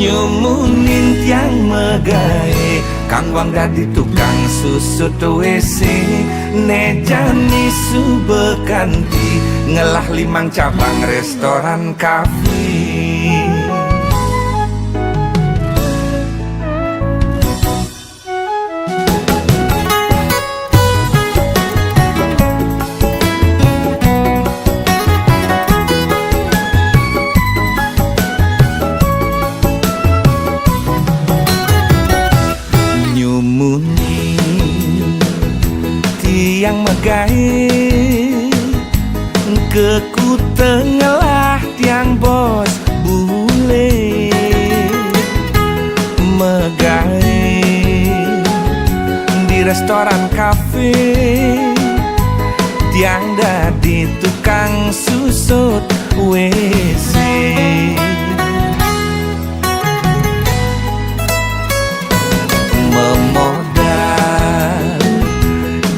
nyumunin tiang megae kang wang dadi tukang susut WC nejani subekanti ngelah 5 cabang restoran kafe. Yang megai keku tengelah tiang bos bule megai di restoran kafe tiang dadi tukang susut WC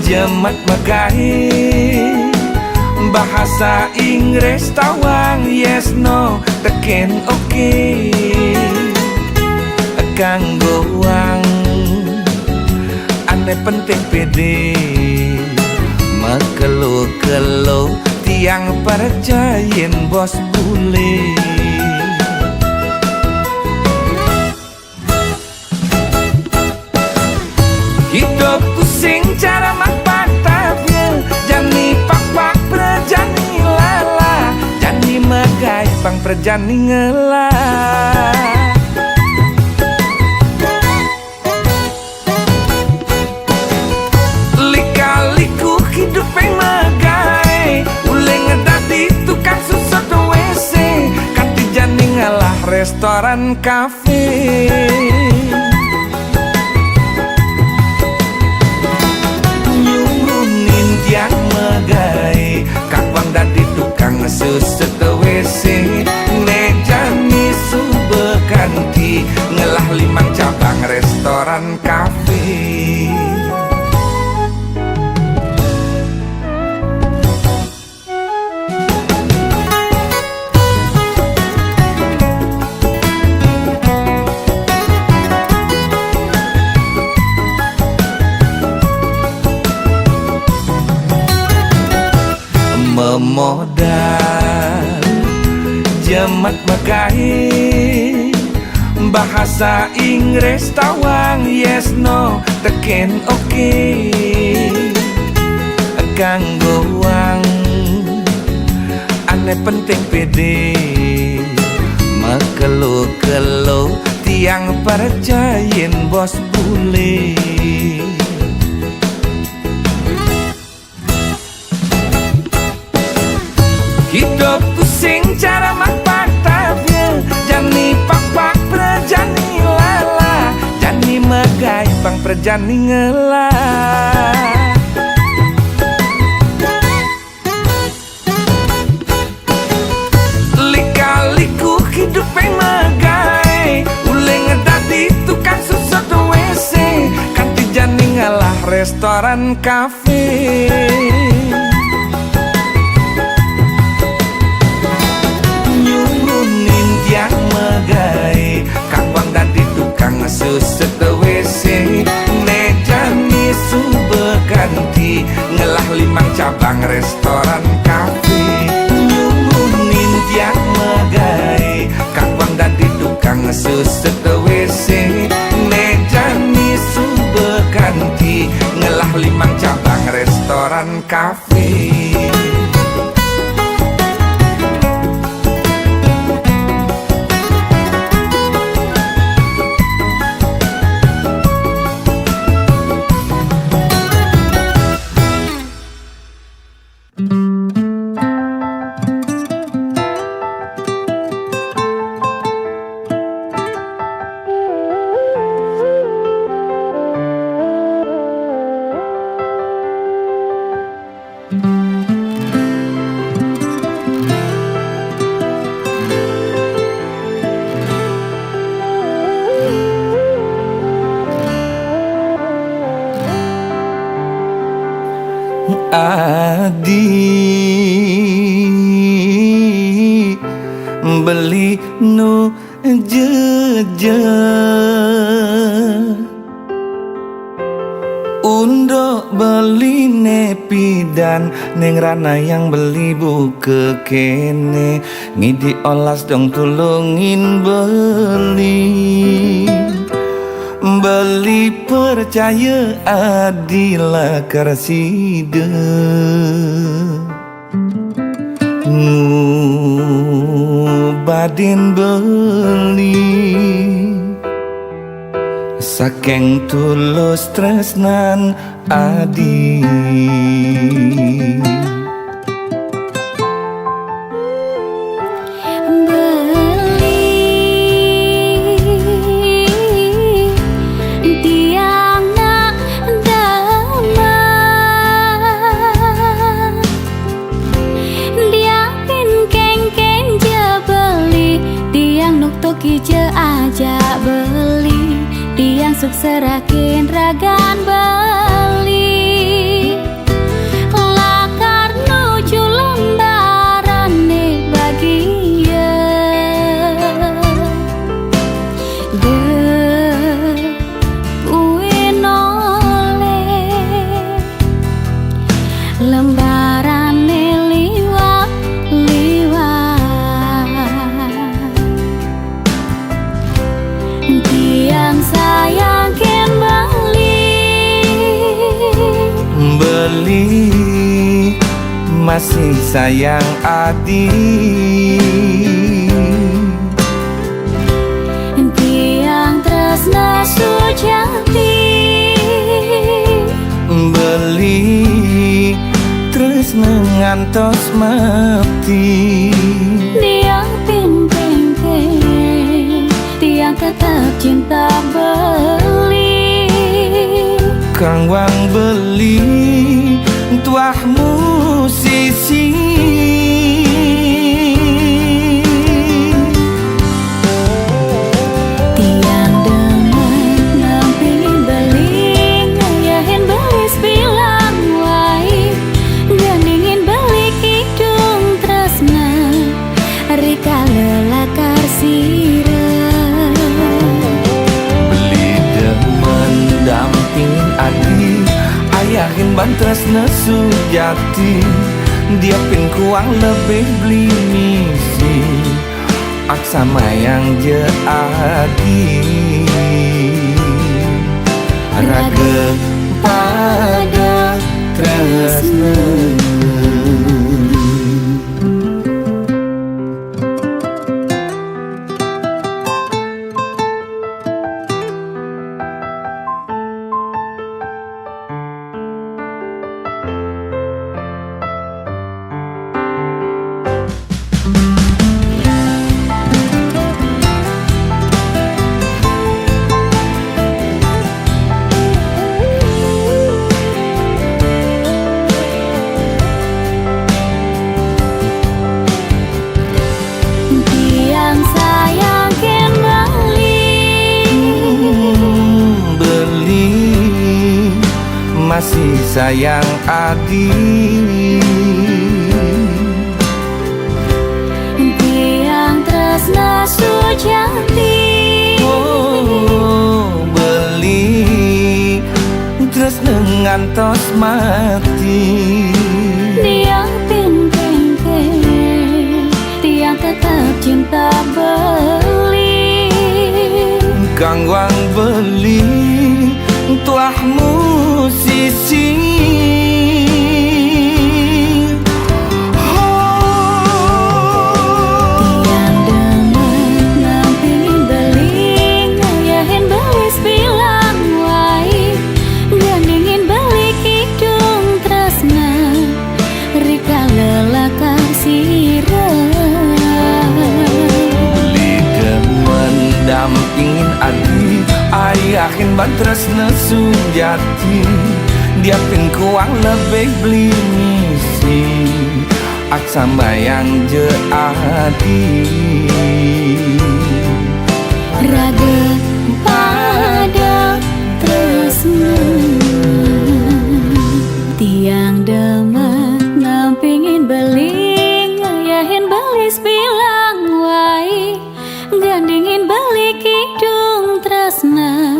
jemat megai bahasa Inggris tawang yes no teken oke kanggo wang ane penting pede mekelo-kelo tiang percayin bos bule hidupku sing cara mapatapnya jani pak-pak perjani lala jani megai pang perjani ngelah lika-liku hidup yang megai ule ngedadi tukang susut WC kanti jani ngalah restoran kafe. Yang megai kakwang dadi tukang susut WC nejani subekanti ngelah 5 cabang restoran kafe. Memodal jemat megai bahasa Inggris tawang yes no teken oke kanggo wang ane penting pede mekelo-kelo tiang percayin bos bule hidupku sing cara mapatapnya jani pak-pak perjani lala jani megai pang perjani ngelah lika-liku hidup yang megai ule ngedadi tukang susut WC kanti jani ngalah restoran kafe. Susut WC nejani subekanti ngelah 5 cabang restoran kafe nyumunin tiang megai kakwang dadi tukang susut WC nejani subekanti ngelah 5 cabang restoran kafe. Adi beli nu jeje Undok beli nepidan Neng Rana yang beli buke kene Ngidi olas dong tulungin beli Beli percaya adilah karside Badin beli Saking tulus tresnan adi Kije aja beli Tiang suk serakin ragan beli Lakar nuju lembaran nih bagia De uin oleh lembaran nih liwat Tiang sayang ken beli masih sayang adi Tiang tresna sujati beli terus ngantos mati Tiang ping-ping Tiang tetap cinta beli Kang wang beli tuah musisi Tiang demen nampingin beli Ngayahin beli sebilang wai Gandingin beli kidung tresna Rika lelakar sirah Beli demen dampingin adi Ayahin bantres nesu jati Dia pin kuang lebih beli misi Aksama yang jadi Raga pada tresna masih sayang adi Tiang tresna sujati beli terus ngantos mati Tiang ping-ping Tiang tetap cinta beli Kang wang beli tuah musisi Tiang demen nampingin beli Ngayahin beli sebilang wai Gandingin beli kidung tresna Rika lelakar sirah Beli demen dampingin adi Ayahin bantres nesu jati Dia pin kuang lebih beli misi Aksama yang jadi Raga pada tresna Tiang demen nampingin beli Ngayahin beli sebilang wai Gandingin tresna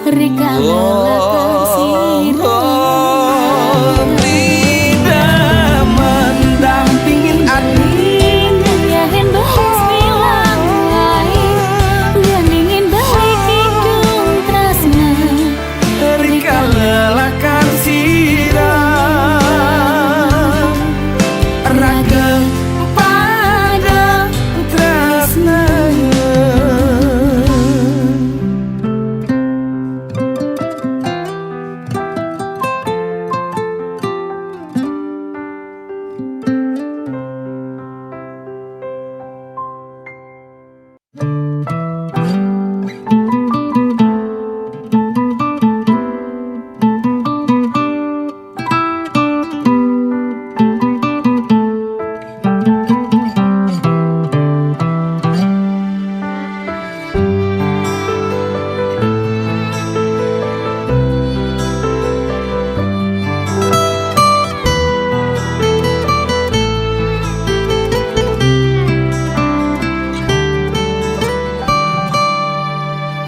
Rika lelakan sirah Lidah mendampingin ati Yahin bahas bilang lain Gandingin balik hidung tresna Rika lelakan sirah Rageng pada tresna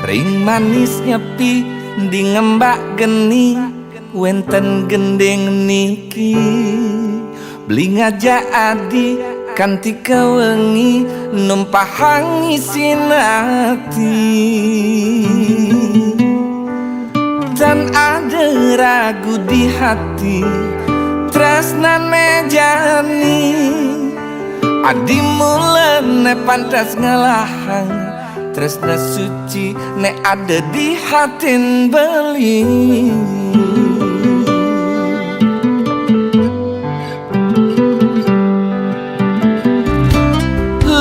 Ring manis nyepi di ngembak geni wenten gendeng niki beli ngajak adi kanti kewengi numpahang isin hati dan ada ragu di hati tresnane jani adi mulane pantas ngelahang tresna suci nek ada di hatin beli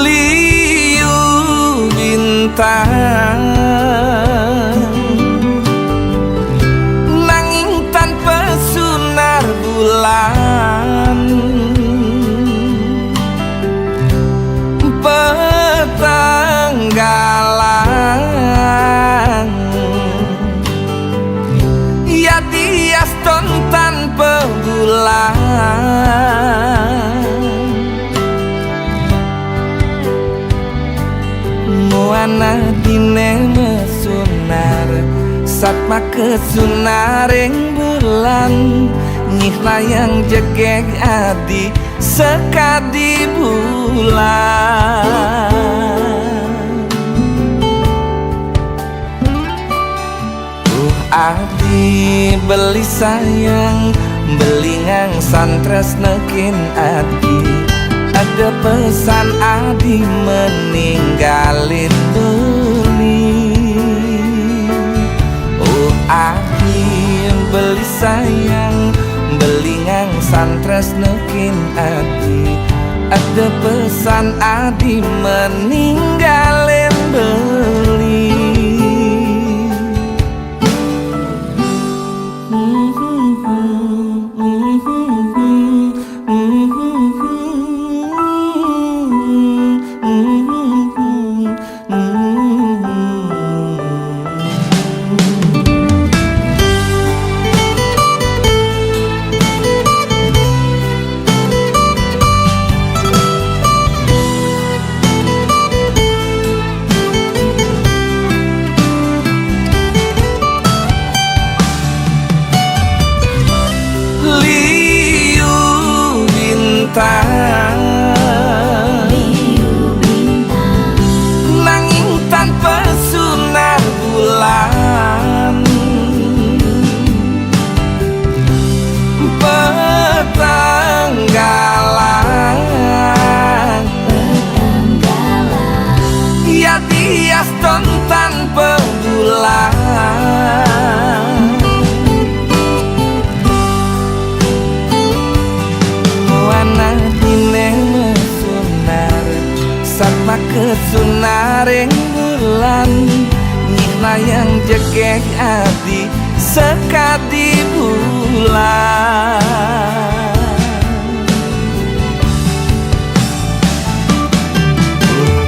liu bintang nanging tanpa sunar bulan petanggalan ya diaston tanpa bulan muana dine mesunar satma kesunareng bulan nyih layang jegeg adi sekadi bulan adi beli sayang beli ngangsan tresnekin adi ada pesan adi meninggalin beli adi beli sayang beli ngangsan tresnekin adi ada pesan adi meninggalin beli nanging tanpa sunar bulan petanggalan ya diaston tanpa bulan muana dine mesunar satma kesunareng bulan nyih layang jegeg adi sekadi bulan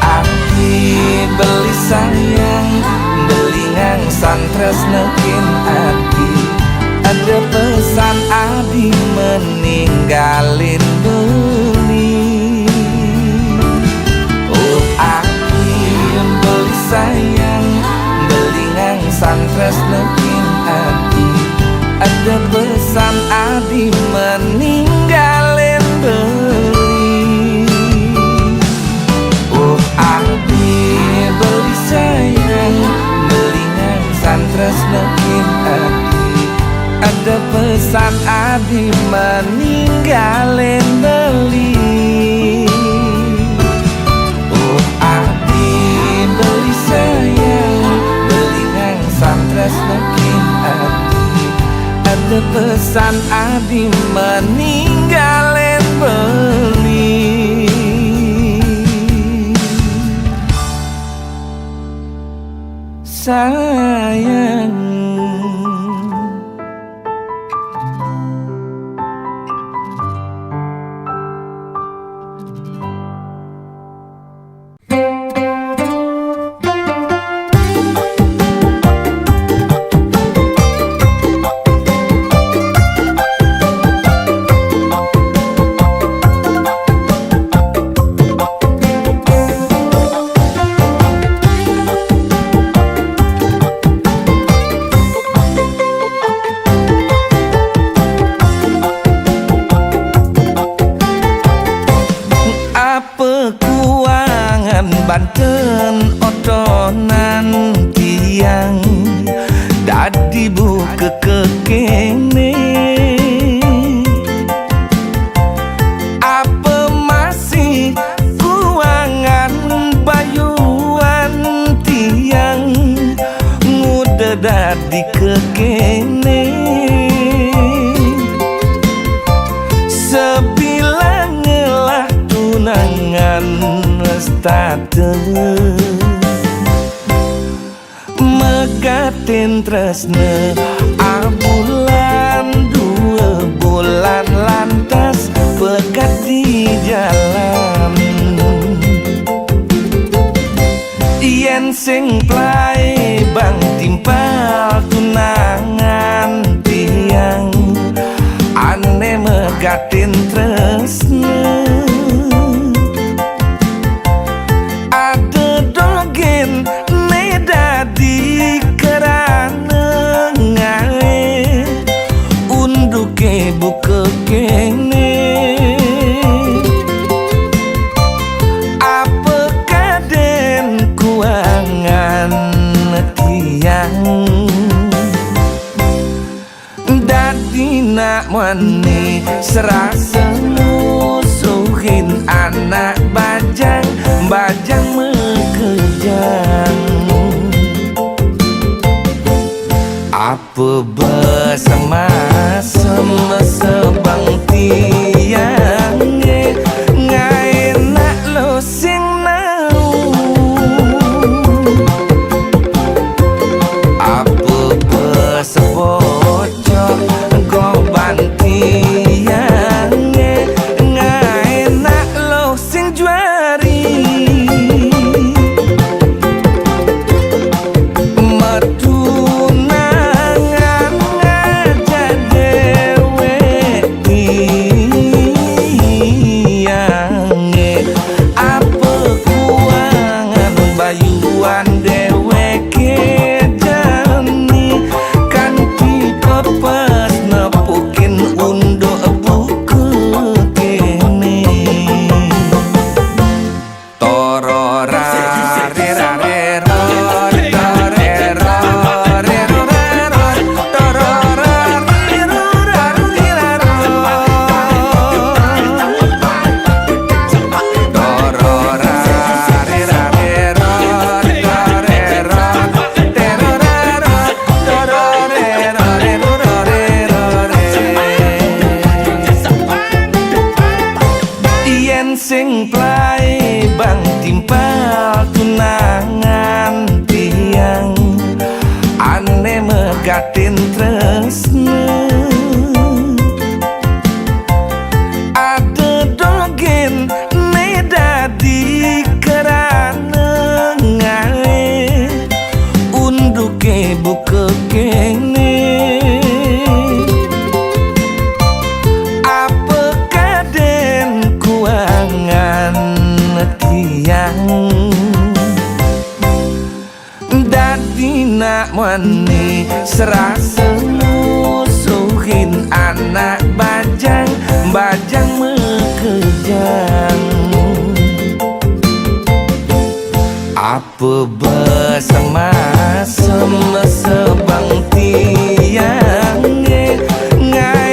adi beli sayang beli ngangsan tresnekin adi ada pesan adi meninggalin beli adi beli sayang beli pesan adi meninggalin beli. Oh adi beli sayang, beli nang santres nekin adi. Ada pesan adi meninggalin beli. Sayang, Banten otonan tiang dadi buka kekene. Apa masih kuangan bayuan tiang nguda dadi kekene. Sebilang ngelah tunangan state megatin tresne abulan 2 bulan lantas pekat di jalan. Yen sing plai bang timpal tunangan tiang ane megatin tresne. Buka kene apa kaden kuangan tiang dadi nak mani serasa musuhin anak bajang bajang mekejang. Apa bersama sebang tiang ngai nak lo sing nau. Apa bersebocor goban tiang ngai nak lo sing juari. Sing plai bang timpal tunangan tiang ane megatin tresne. Ada dogen ne dadi kerana ngae unduke buka kene. Dadi nak mani serasa musuhin anak bajang bajang mekejang. Apa bersama sebang tiang ngai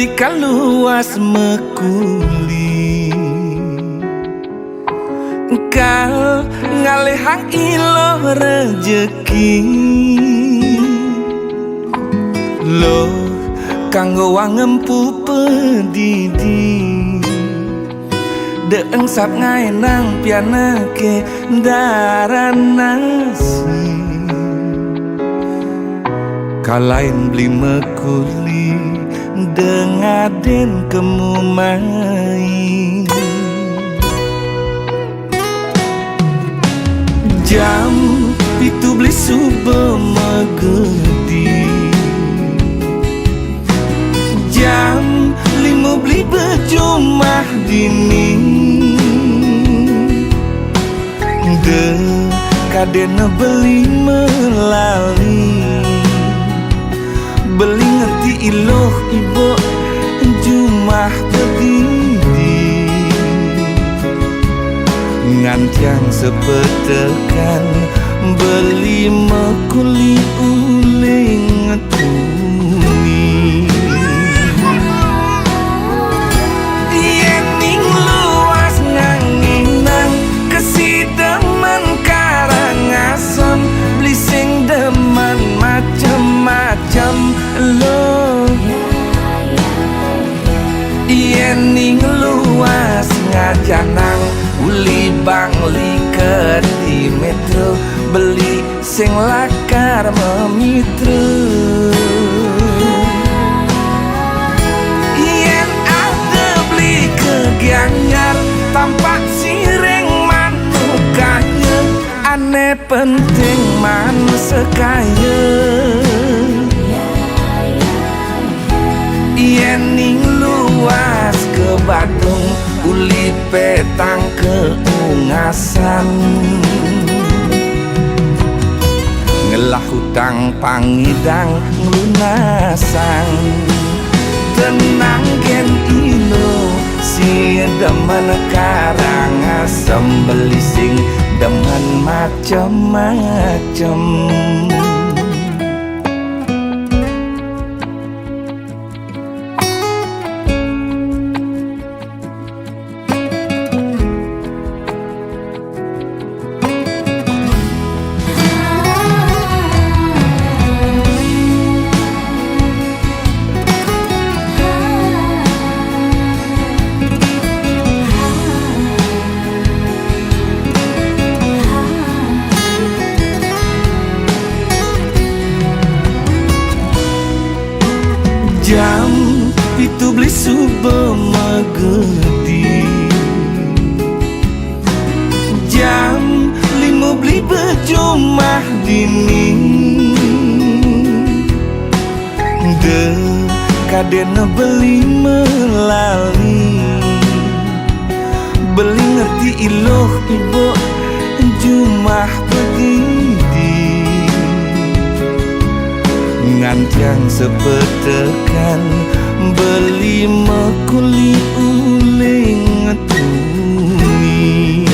beli kaluas mekuli engkau ngalehang ilo rejeki lo kanggo wangempu pedidi deeng sap ngaenang pianake daran nasi kalain beli mekuli dengaden kemumai jam itu beli subuh megedi jam 5 beli berjumah dini de kadena beli melali beli ngerti iloh ibu jumah berdiri ngantiang sepetekan beli mekuli uling tuni yening luas nganginang kesidemen karangasem beli sing demen macem-macem lo yening luas ngajanang uli bangli ke di metro beli sing lakar memitra yen ada beli ke gianyar tampak sireng manukanya aneh penting man sekaya yening luas ke Badung uli petang keungasan ngelah hutang pangidang lunasang tenang gen ilo si demen karangasem beli sing demen macem-macem jam itu beli subuh megedi jam 5 beli berjumah dini de kadena beli melali beli ngerti iloh ibu jumah pedidi ngantiang sepetekan beli mekuli uling tuni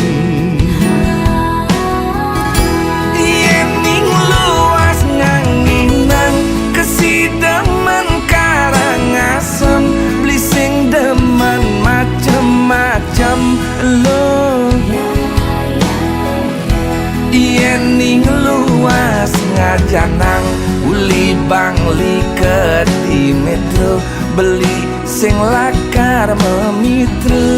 yening luas nganginang kesidemen karangasem beli sing demen macem-macem lo yening luas ngajanang uli bangli ke di metro beli sing lakar memitra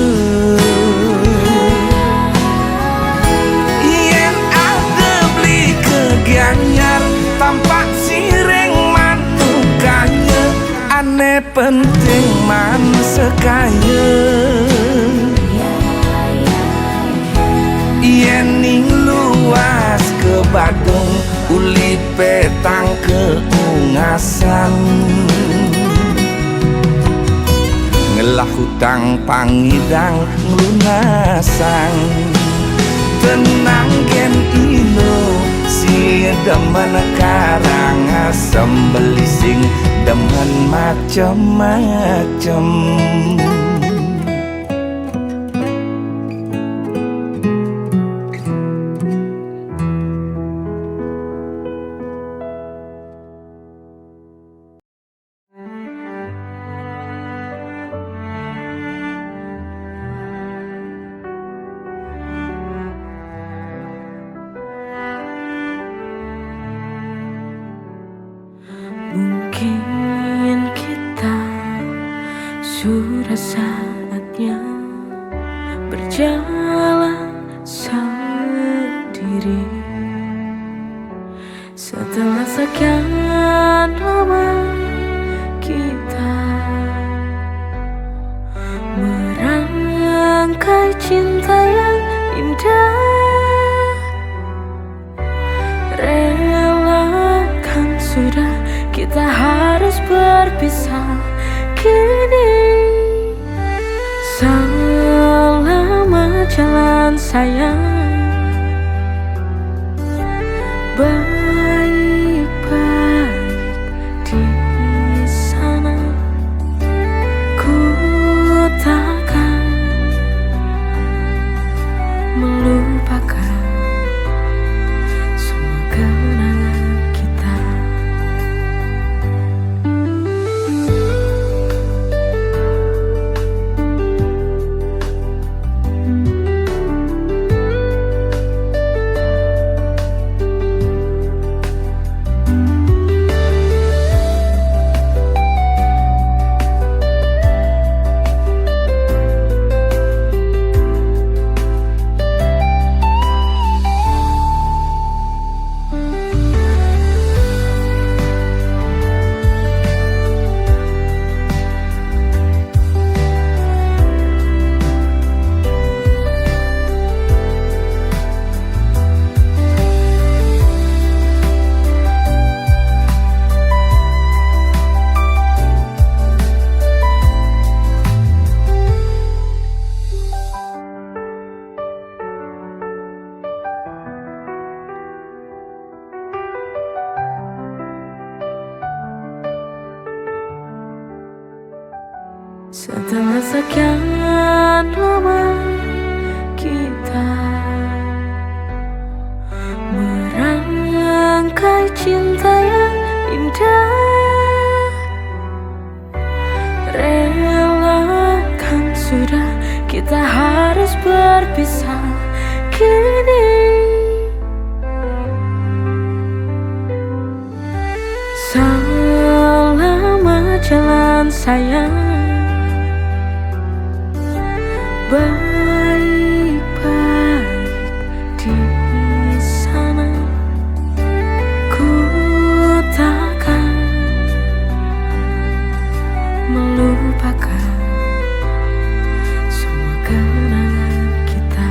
yen ada beli ke gianyar tampak sireng manukanya aneh penting man sekaya yening luas ke Badung uli petang keungasan ngelah hutang pangidang lunasang tenang gen ilo si demen karangasem beli sing demen macem-macem Sudah saatnya berjalan sendiri. Setelah sekian lama kita merangkai cinta yang indah, relakan sudah kita harus berpisah kini. Selamat jalan sayang, baik-baik di sana. Ku takkan melupakan semua kenangan kita. Setelah sekian lama kita merangkai cinta yang indah, relakan sudah kita harus berpisah kini. Selamat jalan sayang, baik-baik di sana. Ku takkan melupakan semua kenangan kita.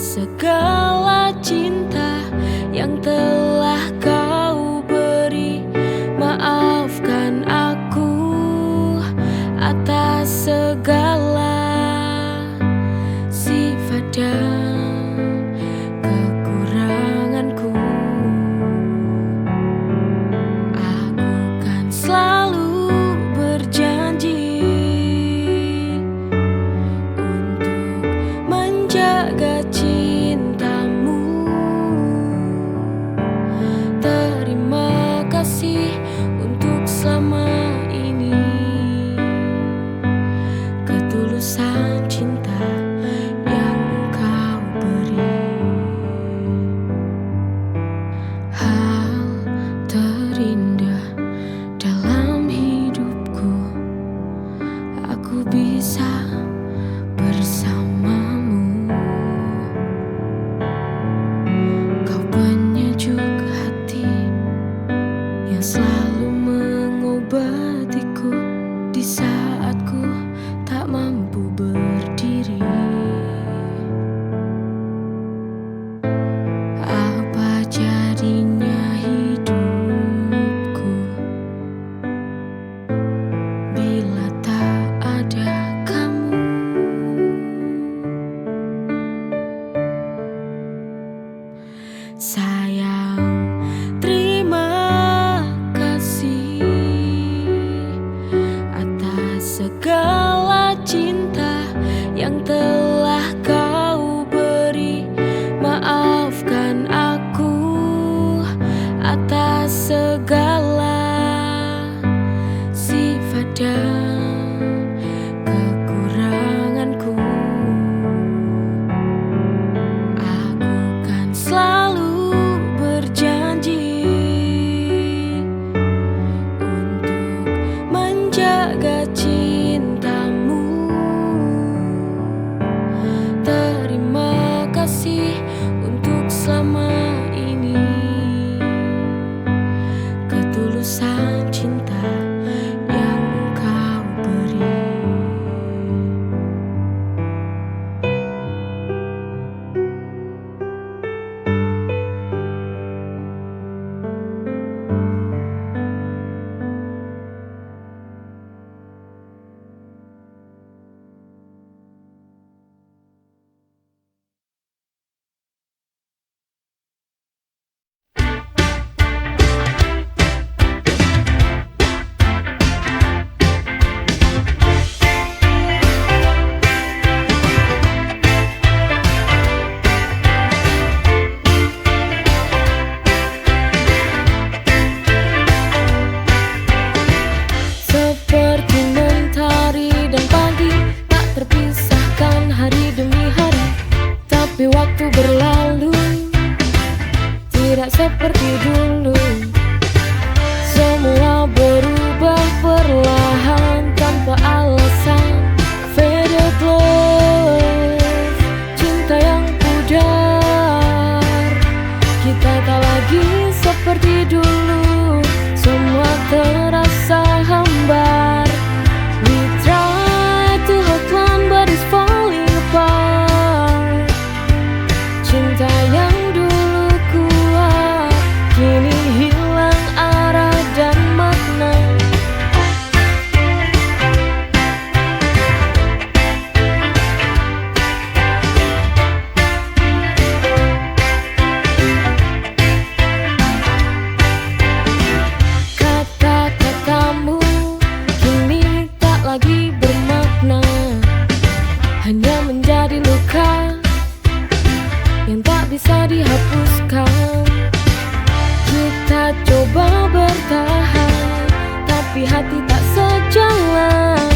segala cinta yang telah kasih untuk selama ini. Ketulusan cinta yang engkau beri, hal terindah dalam hidupku. Aku bisa bersamamu. Kau penyejuk hati yang selalu mengobatiku di saat ku tak mampu berdiri. Apa jadinya hidupku bila tak ada kamu? Sayang, terima kasih atas segala cinta yang telah kau beri. Maafkan aku atas segala sifat dan kekuranganku. Aku kan selalu berjanji untuk menjaga cintamu. Terima kasih untuk selama ini. Ketulusan cinta yang engkau beri. Seperti mentari dan pagi, tak terpisahkan hari demi hari. Tapi waktu berlalu, tidak seperti dulu. Semua berubah perlahan tanpa alasan. Faded love, cinta yang pudar. Kita tak lagi seperti dulu. Semua terasa hambar. We try to hold on but it's falling apart. Cinta yang dulu kuat kini hilang arah dan makna. Kata-katamu kini tak lagi bermakna, hanya menjadi luka yang tak bisa dihapuskan. Kita coba bertahan, tapi hati tak sejalan.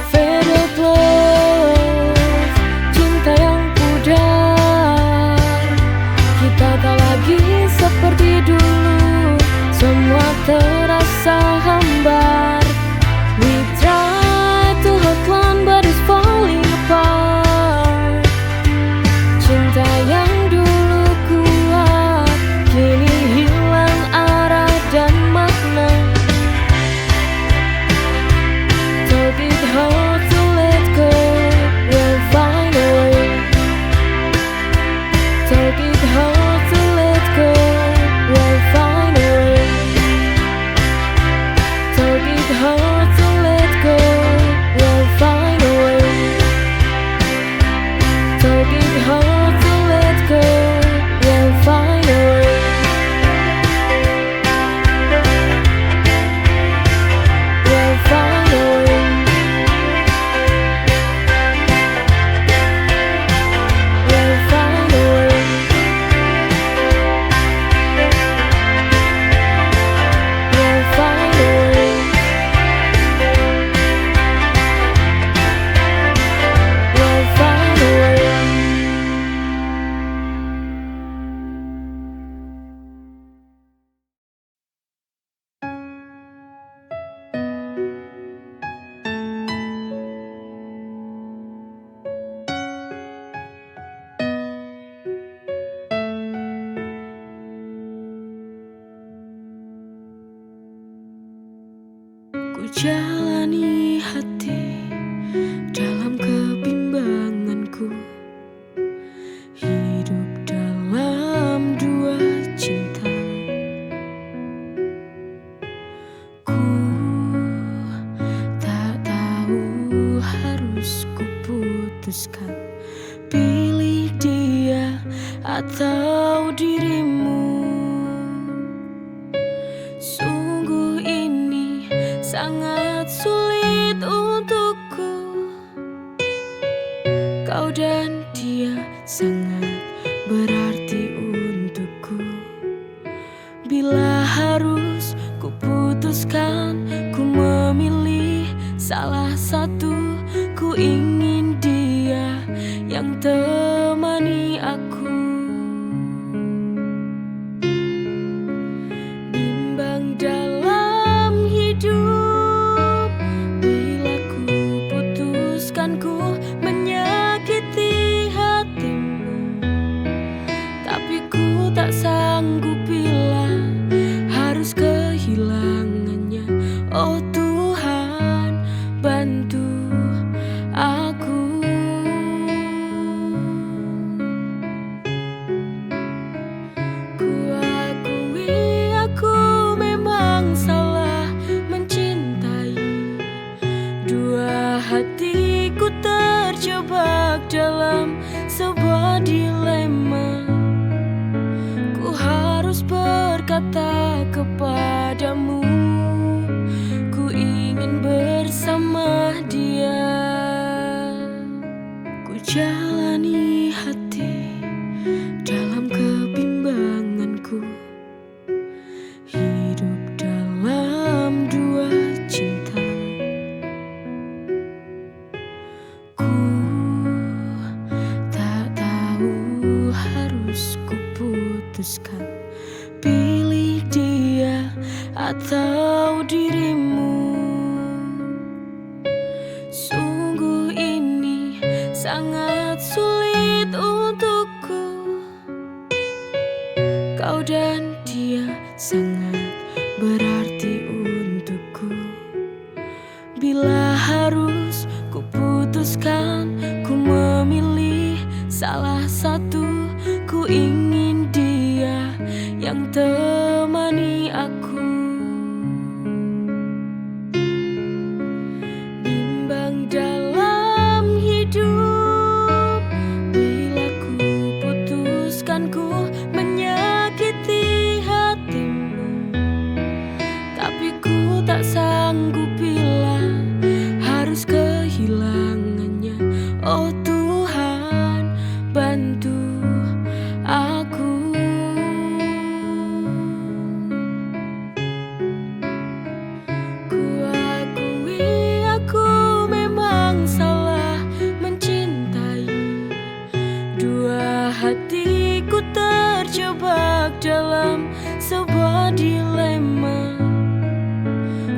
Faded love, cinta yang pudar. Kita tak lagi seperti dulu. Semua terasa hambar. We try to hold on but it's falling apart. Cinta yang dulu kuat kini hilang arah dan makna. Told it hard to let go, we'll find a way. Told it hard to let go, we'll find a way. Told it hard to let go, we'll find a way. Told it hard to let go, we'll find a way. We'll find a way. We'll find a way. jalani hati dalam kebimbanganku, hidup dalam dua cinta. Ku tak tahu harus kuputuskan, pilih dia atau dirimu. Sungguh ini sangat sulit untukku. Kau dan dia sangat berarti untukku. Bila harus kuputuskan, ku memilih salah satu. Ku ingin dia yang temani aku. Bimbang dalam hidup, bila ku putuskan ku menyakiti hatimu. Tapi ku tak sanggup bila harus kehilangannya. Oh Tuhan, bantu aku. Ku akui aku memang salah mencintai. Dua hatiku terjebak dalam sebuah dilema. Ku harus berkata kepadamu, ku ingin bersama dia. Ku jalani hati dalam kebimbanganku, hidup dalam dua cinta. Ku tak tahu harus kuputuskan, pilih dia atau dirimu. Sungguh ini sangat sulit untukku. Kau dan dia sangat berarti untukku. Bila harus kuputuskan, ku memilih salah satu. Ku ingin dia yang temani aku. Bimbang dalam hidup, bila ku putuskan ku menyakiti hatimu. Tapi ku tak sanggup bila harus kehilangannya. Oh Tuhan, bantu aku. Ku akui aku memang salah mencintai. Dua hatiku terjebak dalam sebuah dilema.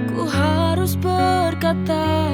Ku harus berkata